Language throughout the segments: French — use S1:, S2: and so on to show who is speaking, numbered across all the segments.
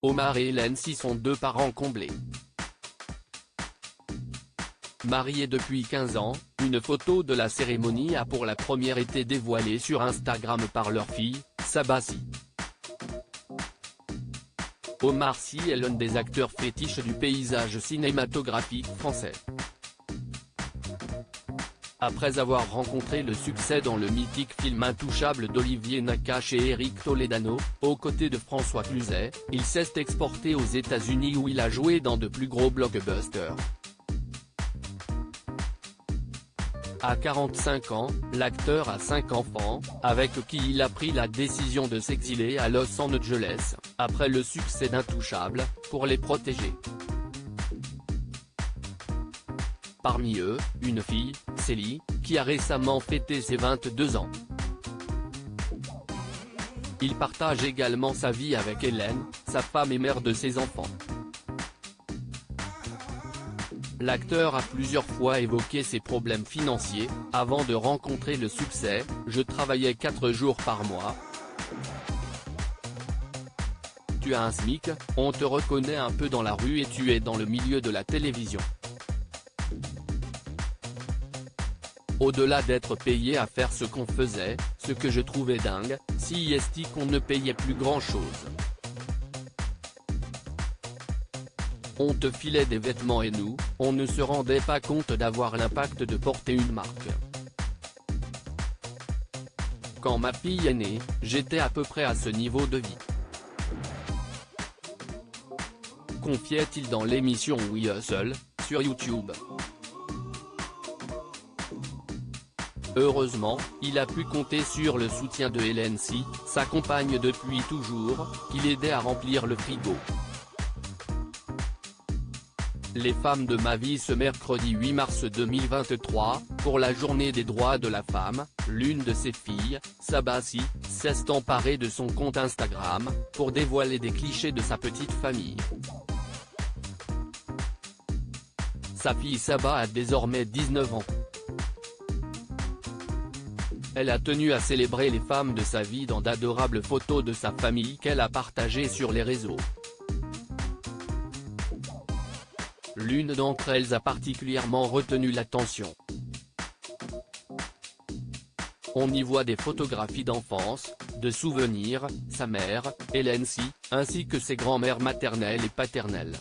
S1: Omar et Hélène Sy sont deux parents comblés. Mariés depuis 15 ans, une photo de la cérémonie a pour la première été dévoilée sur Instagram par leur fille, Sabah Sy. Omar Sy est l'un des acteurs fétiches du paysage cinématographique français. Après avoir rencontré le succès dans le mythique film Intouchable d'Olivier Nakache et Eric Toledano, aux côtés de François Cluzet, il s'est exporté aux États-Unis où il a joué dans de plus gros blockbusters. À 45 ans, l'acteur a 5 enfants, avec qui il a pris la décision de s'exiler à Los Angeles, après le succès d'Intouchable, pour les protéger. Parmi eux, une fille, Célie, qui a récemment fêté ses 22 ans. Il partage également sa vie avec Hélène, sa femme et mère de ses enfants. L'acteur a plusieurs fois évoqué ses problèmes financiers, avant de rencontrer le succès. « Je travaillais 4 jours par mois. Tu as un SMIC, on te reconnaît un peu dans la rue et tu es dans le milieu de la télévision. Au-delà d'être payé à faire ce qu'on faisait, ce que je trouvais dingue, c'est qu'on ne payait plus grand-chose. On te filait des vêtements et nous, on ne se rendait pas compte d'avoir l'impact de porter une marque. Quand ma fille est née, j'étais à peu près à ce niveau de vie. » Confiait-il dans l'émission We Hustle, sur YouTube. Heureusement, il a pu compter sur le soutien de Hélène Sy, sa compagne depuis toujours, qui l'aidait à remplir le frigo. Les femmes de ma vie. Ce mercredi 8 mars 2023, pour la journée des droits de la femme, l'une de ses filles, Sabah Sy, s'est emparée de son compte Instagram, pour dévoiler des clichés de sa petite famille. Sa fille Sabah a désormais 19 ans. Elle a tenu à célébrer les femmes de sa vie dans d'adorables photos de sa famille qu'elle a partagées sur les réseaux. L'une d'entre elles a particulièrement retenu l'attention. On y voit des photographies d'enfance, de souvenirs, sa mère, Hélène Sy, ainsi que ses grands-mères maternelles et paternelles.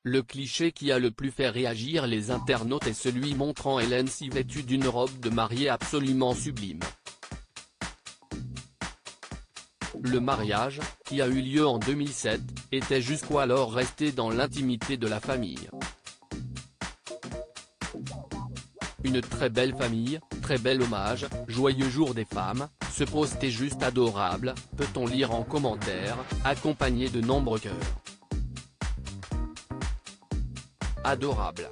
S1: Le cliché qui a le plus fait réagir les internautes est celui montrant Hélène Sy vêtue d'une robe de mariée absolument sublime. Le mariage, qui a eu lieu en 2007, était jusqu'alors resté dans l'intimité de la famille. Une très belle famille, très bel hommage, joyeux jour des femmes, ce post est juste adorable, peut-on lire en commentaire, accompagné de nombreux cœurs. Adorable.